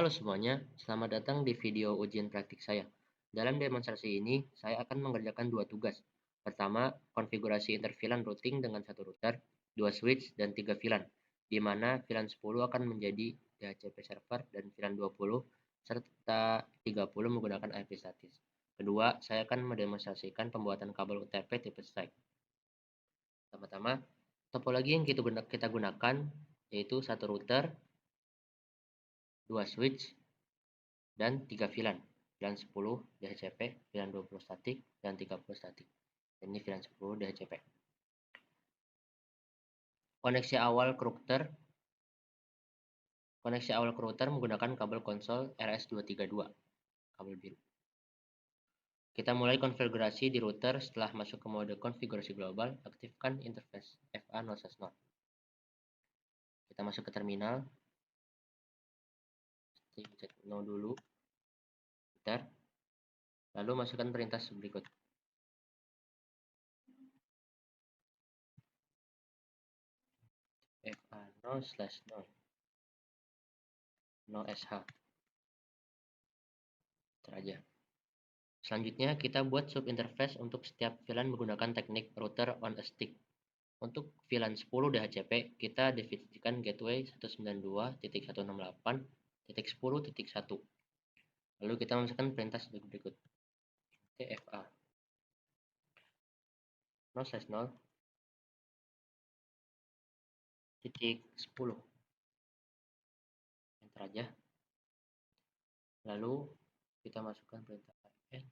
Halo semuanya, selamat datang di video ujian praktik saya. Dalam demonstrasi ini, saya akan mengerjakan dua tugas. Pertama, konfigurasi interVLAN routing dengan satu router, dua switch, dan tiga VLAN, di mana VLAN 10 akan menjadi DHCP server dan VLAN 20 serta 30 menggunakan IP statis. Kedua, saya akan mendemonstrasikan pembuatan kabel UTP tipe stack. Pertama-tama, topologi yang kita gunakan yaitu satu router, dua switch, dan 3 VLAN. VLAN 10 DHCP, VLAN 20 statik, dan 30 statik. Ini VLAN 10 DHCP. Koneksi awal ke router menggunakan kabel konsol RS232, kabel biru. Kita mulai konfigurasi di router. Setelah masuk ke mode konfigurasi global, aktifkan interface FA0/0. Kita masuk ke terminal. Cek no dulu. Bentar. Lalu masukkan perintah berikut. FA0/0 no sh. Aja. Selanjutnya kita buat subinterface untuk setiap VLAN menggunakan teknik router on a stick. Untuk VLAN 10 DHCP, kita definisikan gateway 192.168.10.1. Lalu kita masukkan perintah berikut. TFA 0/0 titik 10. Enter aja. Lalu kita masukkan perintah n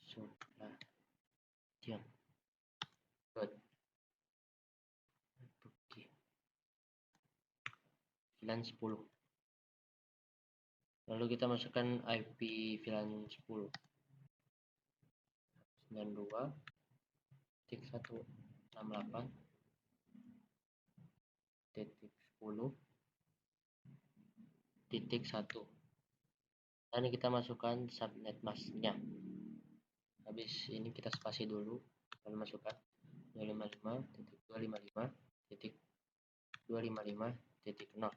sublasion VLAN 10. Lalu kita masukkan IP VLAN 10 92.168.10.1. Dan kita masukkan subnet masknya. Habis ini kita spasi dulu, lalu masukkan 255.255.255.0.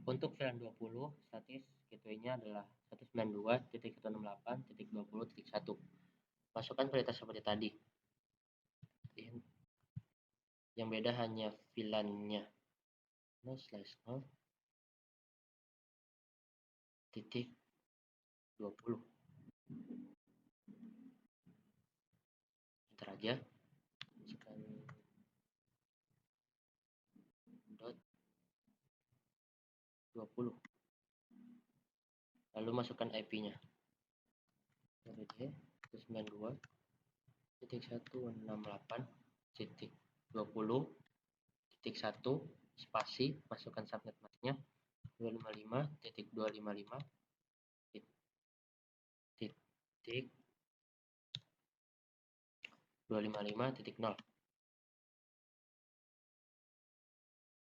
Untuk VLAN 20 statis gateway-nya adalah 192.168.20.1. Masukkan perintah seperti tadi. Yang beda hanya VLAN-nya. 0/0 titik 20. Enter aja. Masukkan dot 20. Lalu masukkan IP-nya. 192.168.20.1 spasi, masukkan subnet masknya 255.255.0.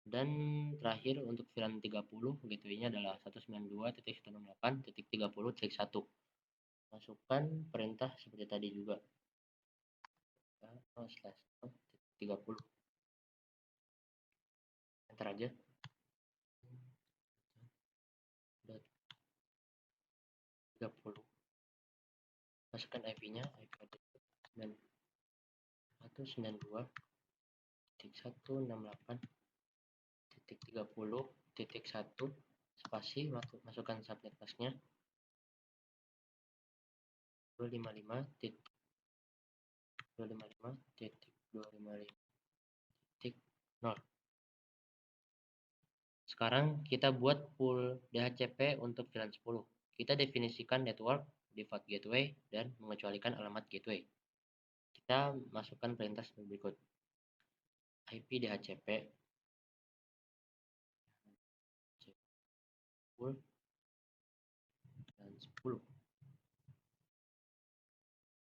Dan terakhir untuk VLAN 30 gateway-nya adalah 192.168.30.1. Masukkan perintah seperti tadi juga. 0/0.30. Enter aja. .30. Masukkan IP-nya, IP address 192.168.30.1 spasi, masukkan subnet masknya 255.255.255.0. Sekarang kita buat pool DHCP untuk VLAN 10. Kita definisikan network, default gateway, dan mengecualikan alamat gateway. Kita masukkan perintah sebagai berikut. IP DHCP pool VLAN 10.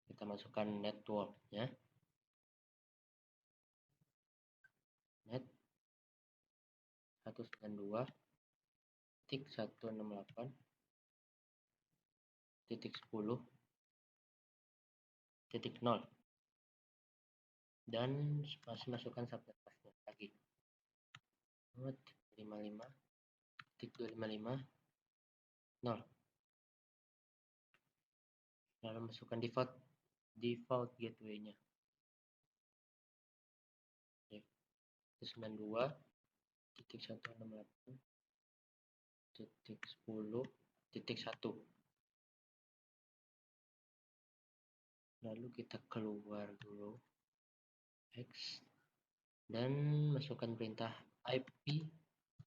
Kita masukkan networknya. Net 192.168.10.0. dan masih masukkan subnetmasknya lagi 55.255.0, lalu masukkan default gateway-nya 92.168.10.1. Lalu kita keluar dulu X dan masukkan perintah IP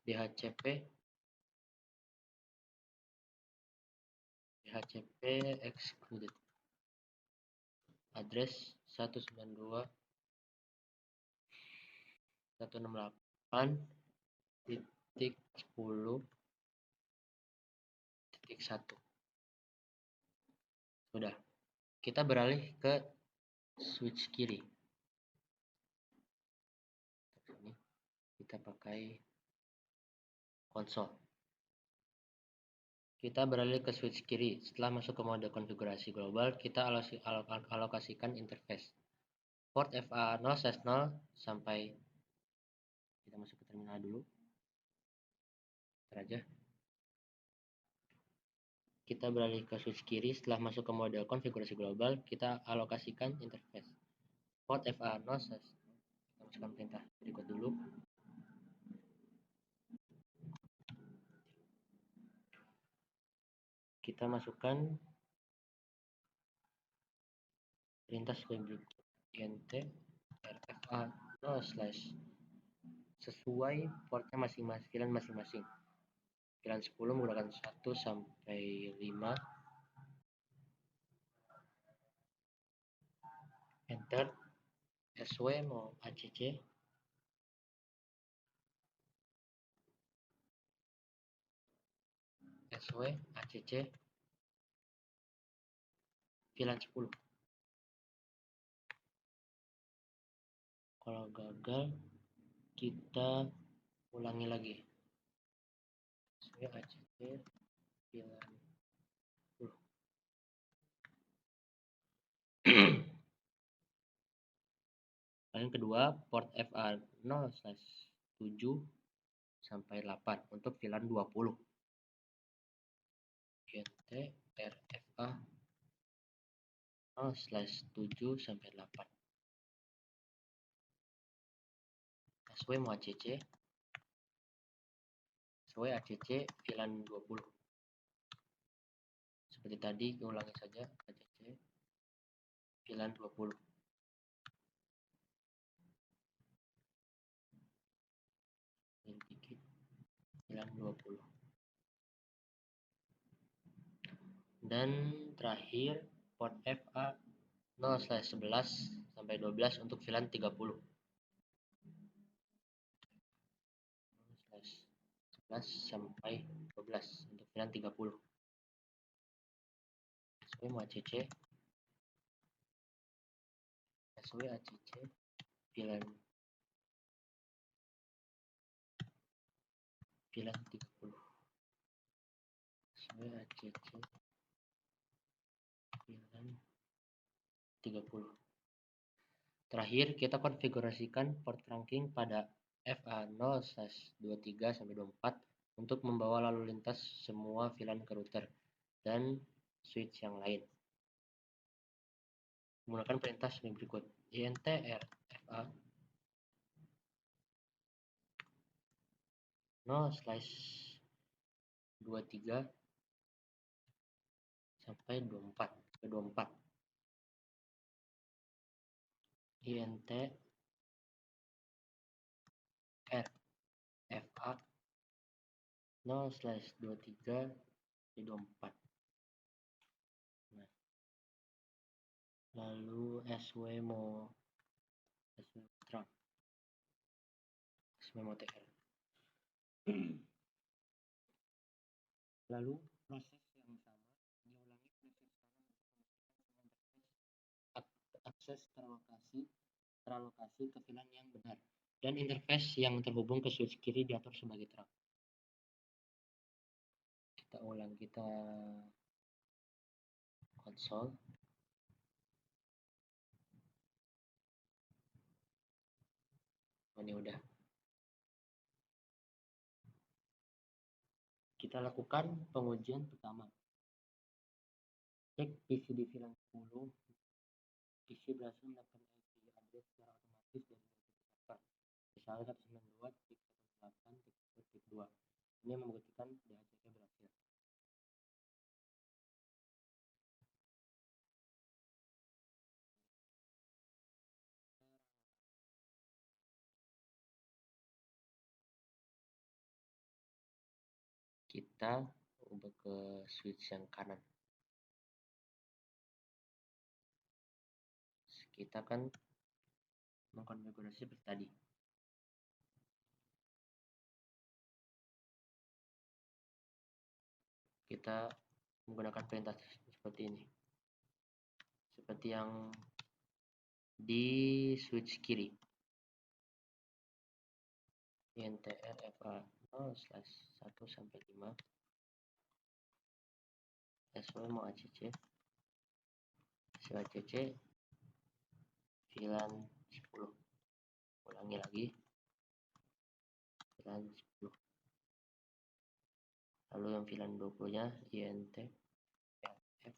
dhcp excluded address 192.168.10.1. Sudah, kita beralih ke switch kiri. Ini kita pakai konsol. Kita beralih ke switch kiri. Setelah masuk ke mode konfigurasi global, kita alokasikan interface. Port FA0/0 sampai kita masuk ke terminal dulu. Ntar aja. Kita beralih ke switch kiri. Setelah masuk ke mode konfigurasi global, kita alokasikan interface. Port FA0/0. Kita masukkan perintah berikut dulu. Kita masukkan perintah sebagai berikut. int rfa0/ sesuai portnya masing-masing, VLAN masing-masing. VLAN 10 menggunakan 1 sampai 5. Enter. SW mau ACC. SW ACC VLAN 10. Kalau gagal kita ulangi lagi. SW ACC VLAN 10. Yang kedua, port FA0/7 sampai 8 untuk VLAN 20. int rfa 0/7 sampai 8. SW mau ACC. SW ACC VLAN 20. Seperti tadi, ulangi saja ACC VLAN 20. VLAN 20. Dan terakhir port FA 0/11 sampai 12 untuk VLAN 30. 0/11 sampai 12 untuk VLAN 30. SW mau ACC. SW ACC VLAN 30. SW ACC VLAN 30. Terakhir, kita konfigurasikan port trunking pada FA0/23 sampai 24 untuk membawa lalu lintas semua VLAN ke router dan switch yang lain. Menggunakan perintah sebagai berikut. int rfa 0/23 sampai 24. int rfa 0/23 sampai 24. Nah, lalu SW mau trunk. SW mau TR. Lalu proses yang sama diulangi proses akses teralokasi ke VLAN yang benar dan interface yang terhubung ke switch kiri diatur sebagai trunk. Kita ulang, kita konsol. ini udah. Kita lakukan pengujian pertama. Cek PC di VLAN 10. PC berhasil mendapatkan IP address secara otomatis dari server. Misalnya 192.168.2. Ini membuktikan DHCP berhasil. Kita ubah ke switch yang kanan. Kita akan mengkonfigurasi seperti tadi. Kita menggunakan perintah seperti ini. Seperti yang di switch kiri. INTR FA 0/1-5 SW mau ACC ACC VLAN 10. Ulangi lagi VLAN 10. Lalu yang VLAN 20 nya INT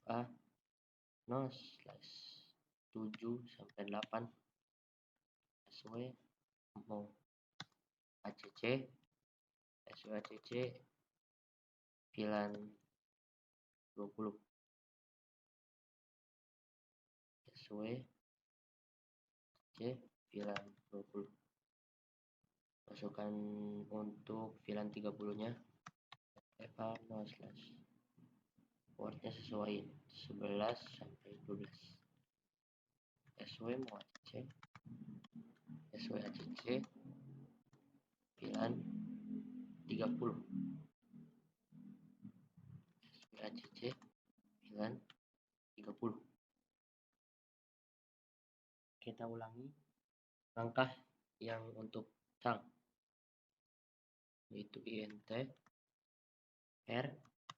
FA 0/7-8 SW mau ACC SW ACC VLAN 20 SW C VLAN 20. Masukkan untuk VLAN 30 nya FA 0/ portnya sesuai 11-12. SW mau ACC SW ACC VLAN 30. SW ACC VLAN 30. Kita ulangi langkah yang untuk trunk, yaitu INT R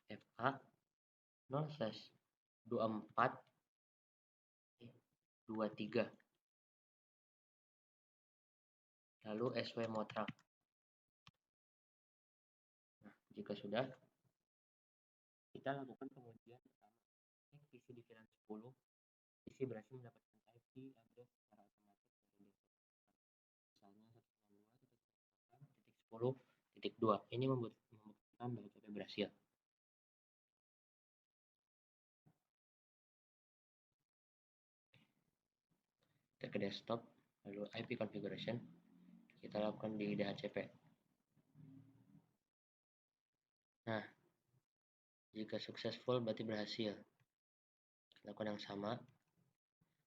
FA 0/2423. Lalu SW mau trunk. Nah, jika sudah, kita lakukan pengujian pertama. Cek PC di VLAN 10. PC berhasil mendapatkan IP address secara otomatis dari misalnya 192.168.10.2. Ini membuktikan DHCP berhasil. Kita ke desktop, lalu IP configuration. Kita lakukan di DHCP. Nah, jika successful berarti berhasil. Lakukan yang sama.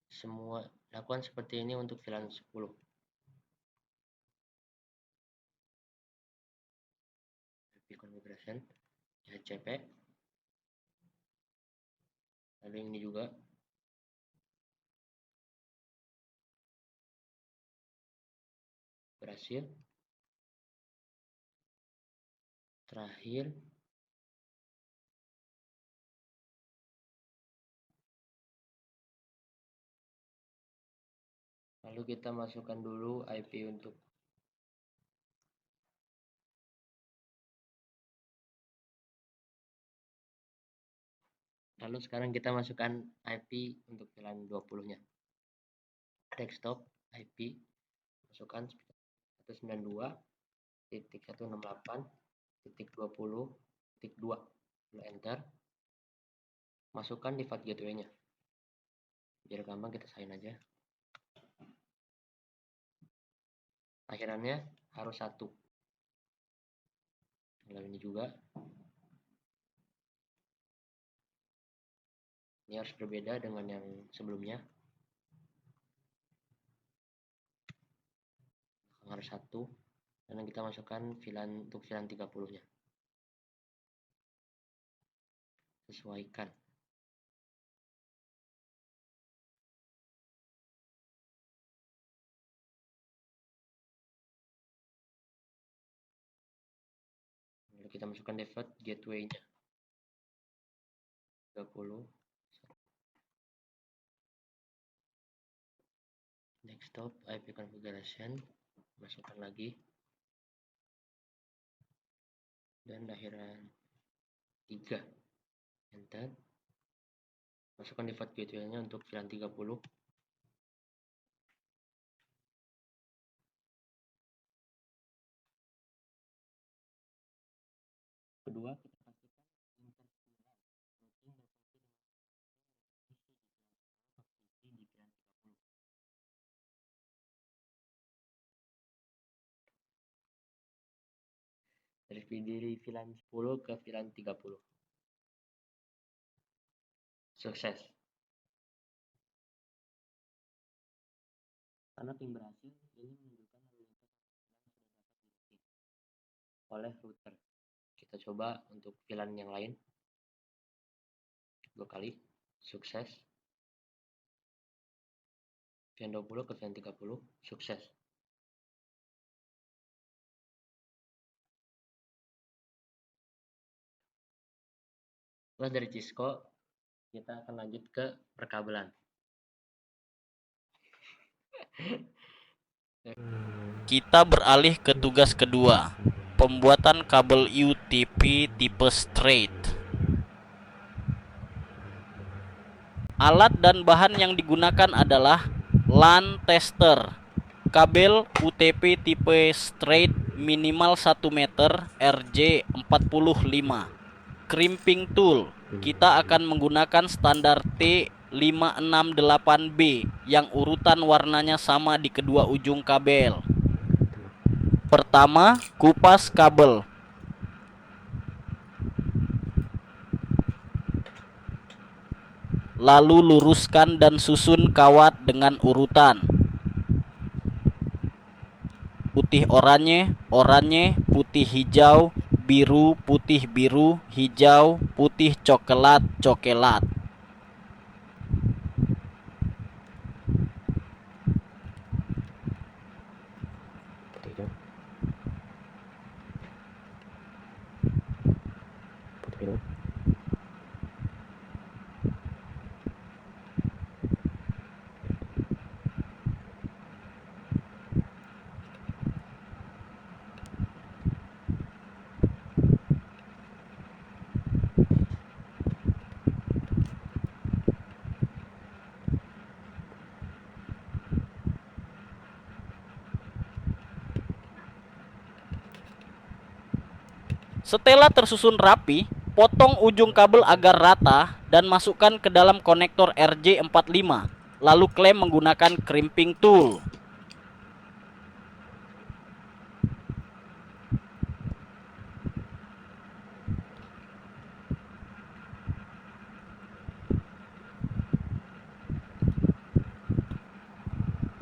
Semua lakukan seperti ini untuk VLAN 10. IP configuration DHCP. Lalu ini juga. Berhasil. Terakhir lalu kita masukkan dulu IP untuk lalu sekarang kita masukkan IP untuk VLAN 20 nya. Desktop IP masukkan 192.168.20.2. Enter. Masukkan default gateway-nya. Biar gampang kita sign aja. Akhirannya harus 1. Lalu ini juga. Ini harus berbeda dengan yang sebelumnya. Harus 1. Dan kita masukkan VLAN untuk VLAN 30-nya. Sesuaikan. Lalu kita masukkan default gateway-nya. 30. Desktop IP configuration. masukkan lagi, dan akhiran 3, enter. Masukkan default gateway-nya untuk VLAN 30. Kedua, kita pastikan interVLAN routing berfungsi di VLAN 30. Dari VLAN 10 ke VLAN 30. Sukses. Karena ping berhasil, ini menunjukkan lalu lintas VLAN sudah dapat dirouting oleh router. Kita coba untuk VLAN yang lain. 2 kali. Sukses. VLAN 20 ke VLAN 30. Sukses. Setelah dari Cisco, kita akan lanjut ke perkabelan. Kita beralih ke tugas kedua, pembuatan kabel UTP tipe straight. Alat dan bahan yang digunakan adalah LAN tester, kabel UTP tipe straight minimal 1 meter RJ45, crimping tool. Kita akan menggunakan standar T568B yang urutan warnanya sama di kedua ujung kabel. Pertama, kupas kabel. Lalu luruskan dan susun kawat dengan urutan. Putih oranye, oranye, putih hijau, biru, putih biru, hijau, putih coklat, coklat. Setelah tersusun rapi, potong ujung kabel agar rata dan masukkan ke dalam konektor RJ45. Lalu klem menggunakan crimping tool.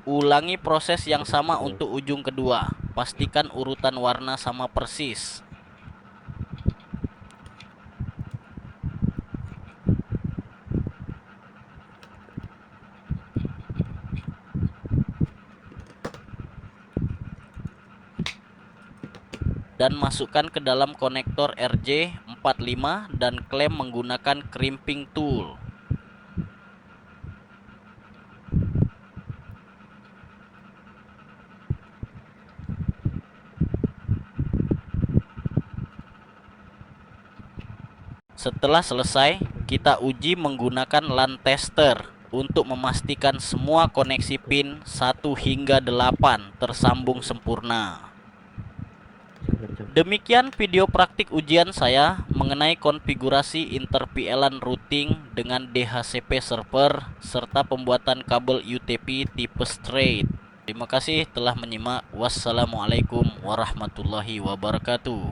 Ulangi proses yang sama untuk ujung kedua. Pastikan urutan warna sama persis. Dan masukkan ke dalam konektor RJ45 dan klem menggunakan crimping tool. Setelah selesai, kita uji menggunakan LAN tester untuk memastikan semua koneksi pin 1 hingga 8 tersambung sempurna. Demikian video praktik ujian saya mengenai konfigurasi interVLAN routing dengan DHCP server serta pembuatan kabel UTP tipe straight. Terima kasih telah menyimak. Wassalamualaikum warahmatullahi wabarakatuh.